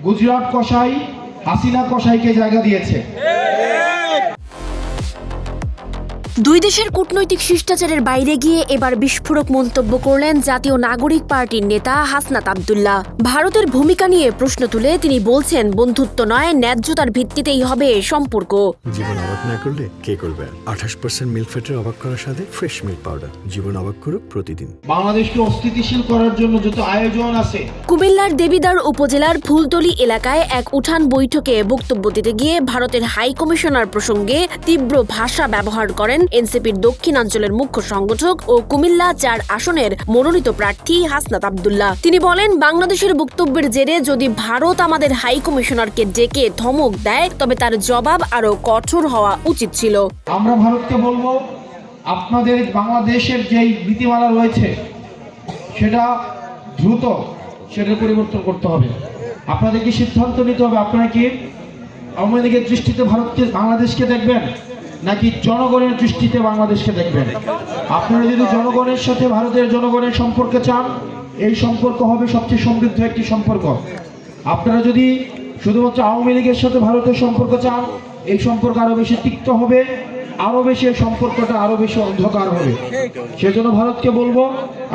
গুজরাট কসাই হাসিনা কসাইকে জায়গা দিয়েছে। দুই দেশের কূটনৈতিক শিষ্টাচারের বাইরে গিয়ে এবার বিস্ফোরক মন্তব্য করলেন জাতীয় নাগরিক পার্টির নেতা হাসনাত আব্দুল্লাহ। ভারতের ভূমিকা নিয়ে প্রশ্ন তুলে তিনি বলছেন, বন্ধুত্ব নয়, ন্যায্যতার ভিত্তিতেই হবে সম্পর্ক। জীবন অবাক না করলে কে করবে? 28% মিল্ক ফ্যাটের অবাক করার সাথে ফ্রেশ মিল্ক পাউডার। জীবন অবাক করুক প্রতিদিন। বাংলাদেশকে অস্থিতিশীল করার জন্য যত আয়োজন আছে। কুমিল্লার দেবিদ্বার উপজেলার ফুলতলী এলাকায় এক উঠান বৈঠকে বক্তব্য দিতে গিয়ে ভারতের হাই কমিশনার প্রসঙ্গে তীব্র ভাষা ব্যবহার করেন এনসিপির দক্ষিণাঞ্চলের মুখ্য সংগঠক ও কুমিল্লা 4 আসনের মনোনীত প্রার্থী হাসনাত আব্দুল্লাহ। তিনি বলেন, বাংলাদেশের বক্তব্যের জেরে যদি ভারত আমাদের হাই কমিশনারকে ডেকে ধমক দেয় তবে তার জবাব আরো কঠোর হওয়া উচিত ছিল। আমরা ভারতকে বলবো, আপনাদের বাংলাদেশের যেই নীতিমালা রয়েছে সেটা দ্রুত পরিবর্তন করতে হবে। আপনাদেরকে সিদ্ধান্ত নিতে হবে, আপনারা কি আওয়ামী লীগের দৃষ্টিতে বাংলাদেশকে দেখবেন নাকি জনগণের দৃষ্টিতে বাংলাদেশকে দেখবেন? আপনারা যদি জনগণের সাথে ভারতের জনগণের সম্পর্ক চান, এই সম্পর্ক হবে সবচেয়ে সমৃদ্ধ একটি সম্পর্ক। আপনারা যদি শুধুমাত্র আওয়ামী লীগের সাথে ভারতের সম্পর্ক চান, এই সম্পর্ক আরো বেশি তিক্ত হবে, আরো বেশি এই সম্পর্কটা আরো বেশি অন্ধকার হবে। সেজন্য ভারতকে বলবো,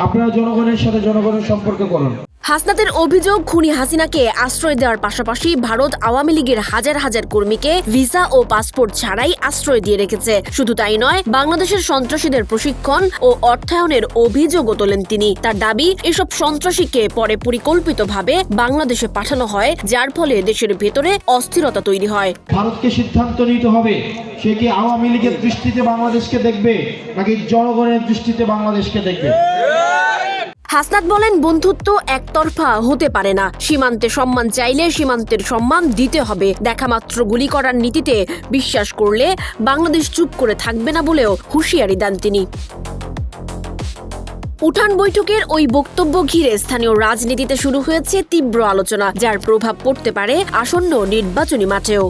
আপনারা জনগণের সাথে জনগণের সম্পর্ক করুন। হাসনাতের অভিযোগ, খুনি হাসিনাকে আশ্রয় দেওয়ার পাশাপাশি ভারত আওয়ামী লীগের হাজার হাজার কর্মীকে ভিসা ও পাসপোর্ট ছাড়াই আশ্রয় দিয়ে রেখেছে। শুধু তাই নয়, বাংলাদেশের সন্ত্রাসীদের প্রশিক্ষণ ও অর্থায়নের অভিযোগও তোলেন তিনি। তার দাবি, এসব সন্ত্রাসীকে পরে পরিকল্পিতভাবে বাংলাদেশে পাঠানো হয়, যার ফলে দেশের ভেতরে অস্থিরতা তৈরি হয়। ভারতকে সিদ্ধান্ত নিতে হবে, সে কি আওয়ামী লীগের দৃষ্টিতে বাংলাদেশকে দেখবে নাকি জনগণের দৃষ্টিতে বাংলাদেশকে দেখবে। হাসনাত বলেন, বন্ধুত্ব একতরফা হতে পারে না। সীমান্তে সম্মান চাইলে সীমান্তের সম্মান দিতে হবে। দেখামাত্র গুলি করার নীতিতে বিশ্বাস করলে বাংলাদেশ চুপ করে থাকবে না বলেও হুঁশিয়ারি দেন তিনি। উঠান বৈঠকের ওই বক্তব্য ঘিরে স্থানীয় রাজনীতিতে শুরু হয়েছে তীব্র আলোচনা, যার প্রভাব পড়তে পারে আসন্ন নির্বাচনী মাঠেও।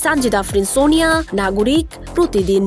সানজিদা আফরিন, সোনিয়া, নাগরিক, প্রতিদিন।